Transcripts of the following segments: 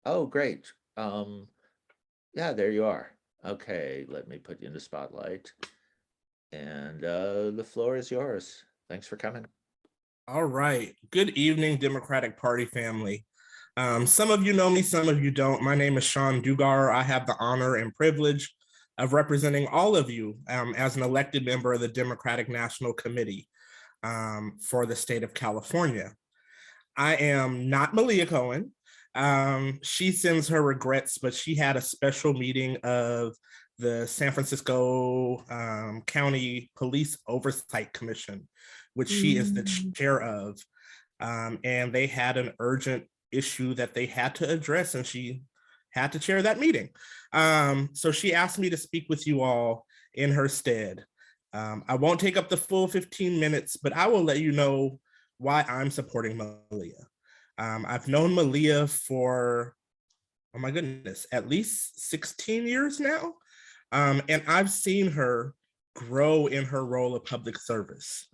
Oh, great. Yeah, there you are. Okay, let me put you in the spotlight. And the floor is yours. Thanks for coming. All right. Good evening, Democratic Party family. Some of you know me, some of you don't. My name is Sean Dugar. I have the honor and privilege of representing all of you as an elected member of the Democratic National Committee for the state of California. I am not Malia Cohen. She sends her regrets, but she had a special meeting of the San Francisco County Police Oversight Commission, which she is the chair of. And they had an urgent issue that they had to address, and she had to chair that meeting. So she asked me to speak with you all in her stead. I won't take up the full 15 minutes, but I will let you know why I'm supporting Malia. I've known Malia for, oh my goodness, at least 16 years now. And I've seen her grow in her role of public service.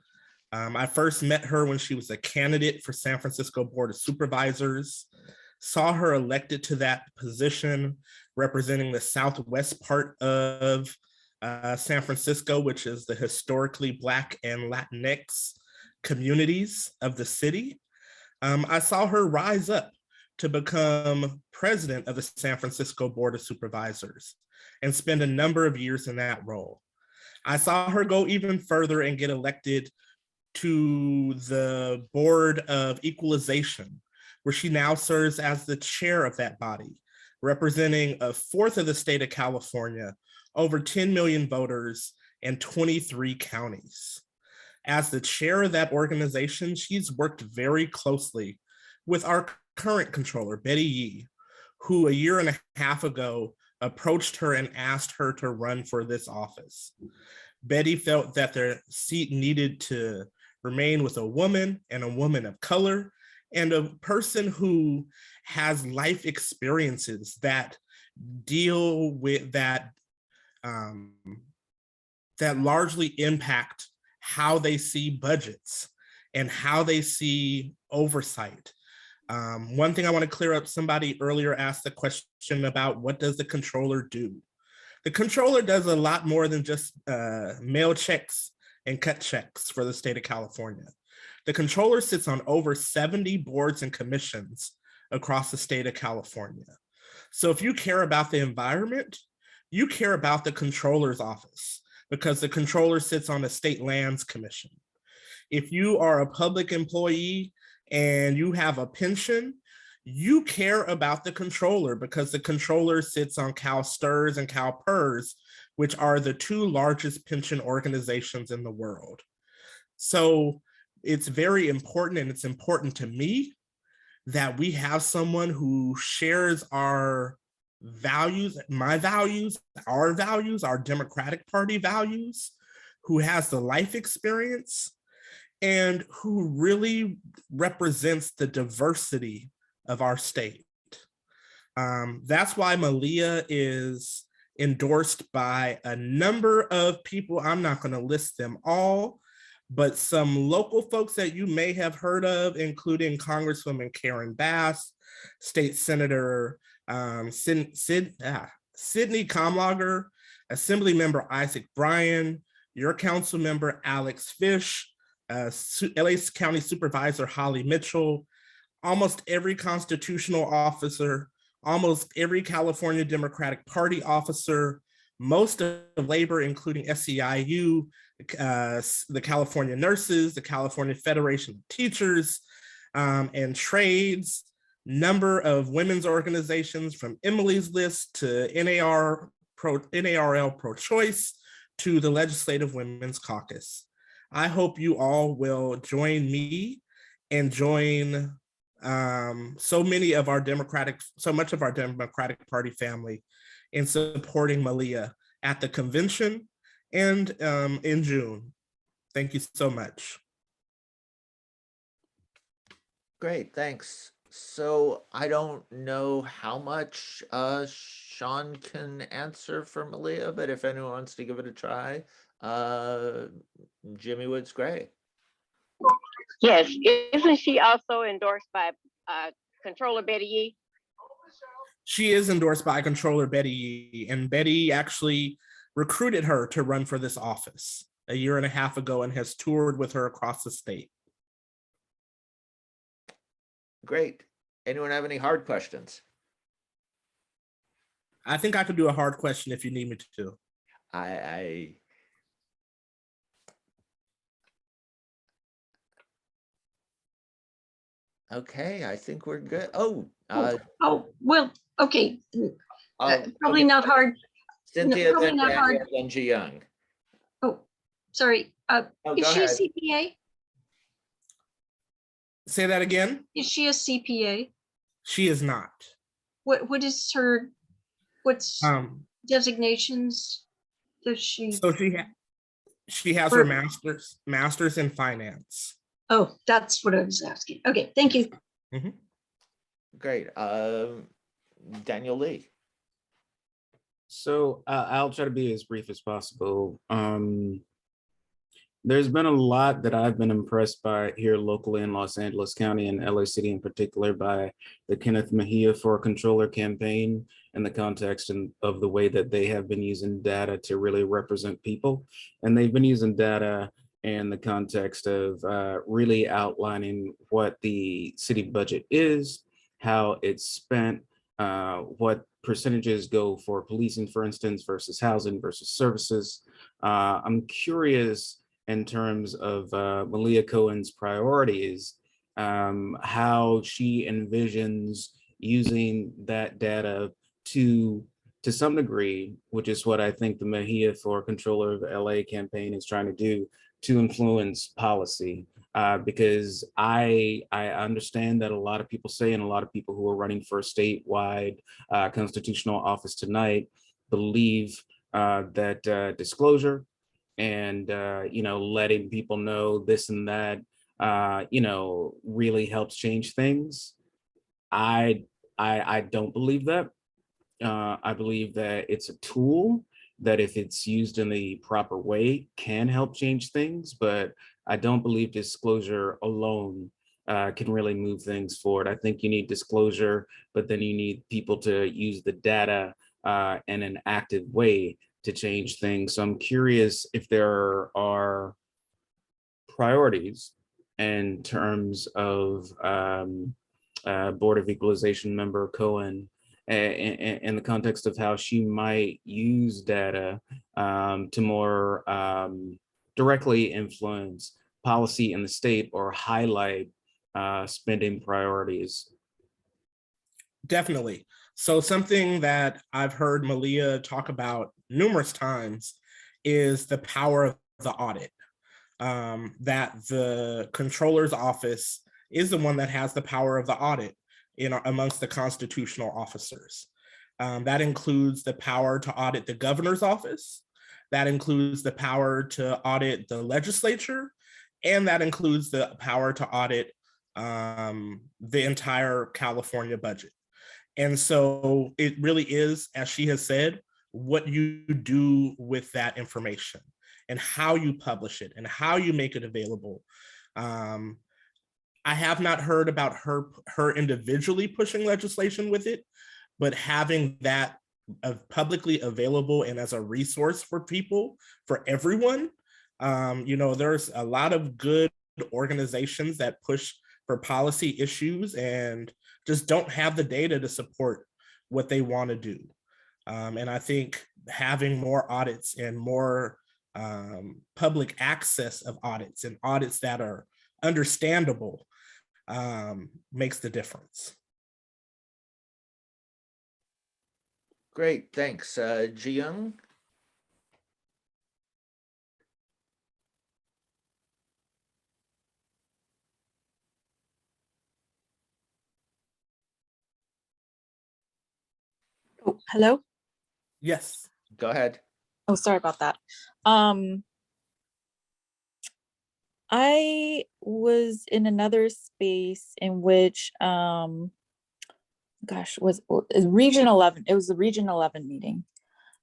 I first met her when she was a candidate for San Francisco Board of Supervisors, saw her elected to that position representing the southwest part of San Francisco, which is the historically Black and Latinx communities of the city. I saw her rise up to become president of the San Francisco Board of Supervisors and spend a number of years in that role. I saw her go even further and get elected to the Board of Equalization, where she now serves as the chair of that body, representing a fourth of the state of California, over 10 million voters, and 23 counties. As the chair of that organization, she's worked very closely with our current controller, Betty Yee, who a year and a half ago approached her and asked her to run for this office. Betty felt that the seat needed to remain with a woman and a woman of color and a person who has life experiences that deal with that that largely impact how they see budgets and how they see oversight. One thing I want to clear up, somebody earlier asked the question about what does the controller do? The controller does a lot more than just mail checks and cut checks for the state of California. The controller sits on over 70 boards and commissions across the state of California. So if you care about the environment, you care about the controller's office because the controller sits on the state lands commission. If you are a public employee and you have a pension, you care about the controller because the controller sits on CalSTRS and CalPERS, which are the two largest pension organizations in the world. So it's very important, and it's important to me that we have someone who shares our values, my values, our Democratic Party values, who has the life experience, and who really represents the diversity of our state. That's why Malia is endorsed by a number of people. I'm not going to list them all, but some local folks that you may have heard of, including Congresswoman Karen Bass, State Senator Sidney Kamlager, Assembly Member Isaac Bryan, your council member Alex Fish, LA County Supervisor Holly Mitchell, almost every constitutional officer, almost every California Democratic Party officer, most of labor, including SEIU, the California Nurses, the California Federation of Teachers, and Trades, number of women's organizations from Emily's List to NARL Pro-Choice to the Legislative Women's Caucus. I hope you all will join me and join so much of our Democratic Party family in supporting Malia at the convention and in June. Thank you so much. Great, thanks. So I don't know how much Sean can answer for Malia, but if anyone wants to give it a try, Jimmy Wood's great. Yes, isn't she also endorsed by Controller Betty Yee? She is endorsed by Controller Betty Yee, and Betty actually recruited her to run for this office a year and a half ago and has toured with her across the state. Great. Anyone have any hard questions? I think I could do a hard question if you need me to. I Okay, I think we're good. Well, okay. Probably okay. not hard. Cynthia, probably then not Daniel, hard. then Ji Young. Oh, sorry. Oh, Is go she ahead. a CPA? Say that again. Is she a CPA? She is not. What is her, what's Um, designations does she? so she has her master's in finance. Oh, that's what I was asking. Okay, thank you. Mhm. Great. Daniel Lee. So I'll try to be as brief as possible. There's been a lot that I've been impressed by here locally in Los Angeles County and LA City in particular by the Kenneth Mejia for Controller campaign in the context of the way that they have been using data to really represent people. And they've been using data in the context of really outlining what the city budget is, how it's spent, what percentages go for policing, for instance, versus housing versus services. I'm curious in terms of Malia Cohen's priorities, how she envisions using that data to some degree, which is what I think the Mejia for Controller of LA campaign is trying to do, to influence policy. Because I understand that a lot of people say, and a lot of people who are running for a statewide constitutional office tonight believe that disclosure and letting people know this and that really helps change things. I don't believe that. I believe that it's a tool that, if it's used in the proper way, can help change things, but I don't believe disclosure alone can really move things forward. I think you need disclosure, but then you need people to use the data in an active way to change things. So I'm curious if there are priorities in terms of Board of Equalization member Cohen in the context of how she might use data to more directly influence policy in the state or highlight spending priorities. Definitely. So something that I've heard Malia talk about numerous times is the power of the audit. That the controller's office is the one that has the power of the audit amongst the constitutional officers. That includes the power to audit the governor's office. That includes the power to audit the legislature. And that includes the power to audit the entire California budget. And so it really is, as she has said, what you do with that information and how you publish it and how you make it available. I have not heard about her individually pushing legislation with it, but having that publicly available and as a resource for people, for everyone. There's a lot of good organizations that push for policy issues and just don't have the data to support what they want to do. And I think having more audits and more public access of audits and audits that are understandable makes the difference. Great, thanks. Ji Young? Oh, hello? Yes. Go ahead. Oh, sorry about that. I was in another space in which, was Region 11. It was the Region 11 meeting.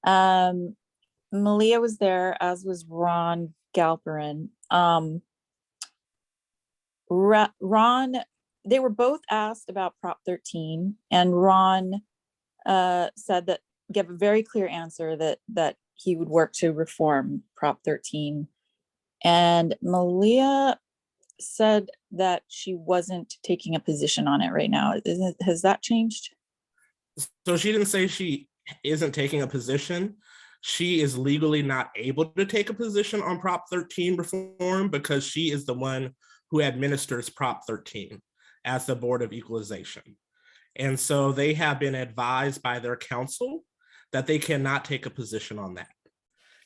Malia was there, as was Ron Galperin. Ron, they were both asked about Prop 13, and Ron said that, gave a very clear answer that he would work to reform Prop 13. And Malia said that she wasn't taking a position on it right now. Has that changed? So she didn't say she isn't taking a position. She is legally not able to take a position on Prop 13 reform because she is the one who administers Prop 13 as the Board of Equalization. And so they have been advised by their counsel that they cannot take a position on that.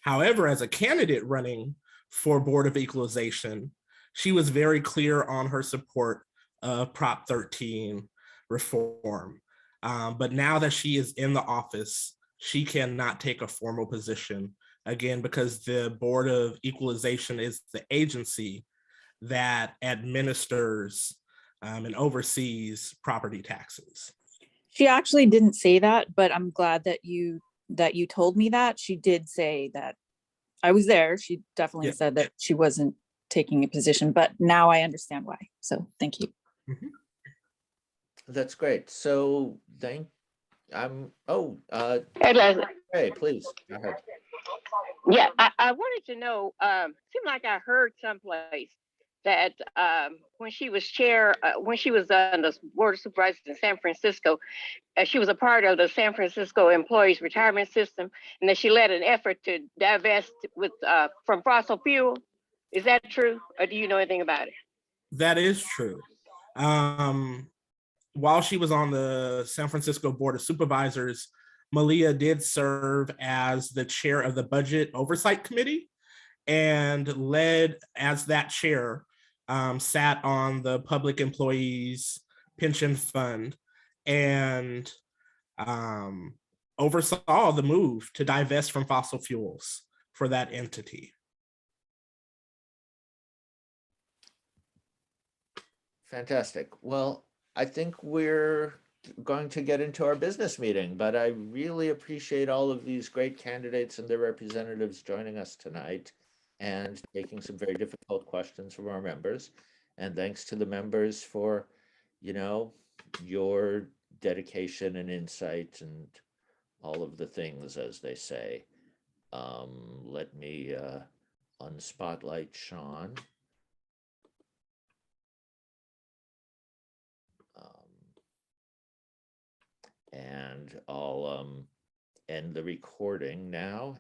However, as a candidate running for Board of Equalization, she was very clear on her support of Prop 13 reform. But now that she is in the office, she cannot take a formal position, again, because the Board of Equalization is the agency that administers and oversees property taxes. She actually didn't say that, but I'm glad that you told me that. She did say that. I was there. She definitely said that she wasn't taking a position, but now I understand why. So thank you. Mhm. That's great. So Hey, Leslie. hey, please, go ahead. Yeah, I wanted to know, seemed like I heard someplace that when she was when she was on the Board of Supervisors in San Francisco, she was a part of the San Francisco Employees Retirement System, and that she led an effort to divest from fossil fuel. Is that true, or do you know anything about it? That is true. While she was on the San Francisco Board of Supervisors, Malia did serve as the chair of the Budget Oversight Committee and led as that chair, sat on the Public Employees Pension Fund and oversaw the move to divest from fossil fuels for that entity. Fantastic. Well, I think we're going to get into our business meeting, but I really appreciate all of these great candidates and their representatives joining us tonight and taking some very difficult questions from our members. And thanks to the members for, your dedication and insight and all of the things, as they say. Let me unspotlight Sean. And I'll end the recording now.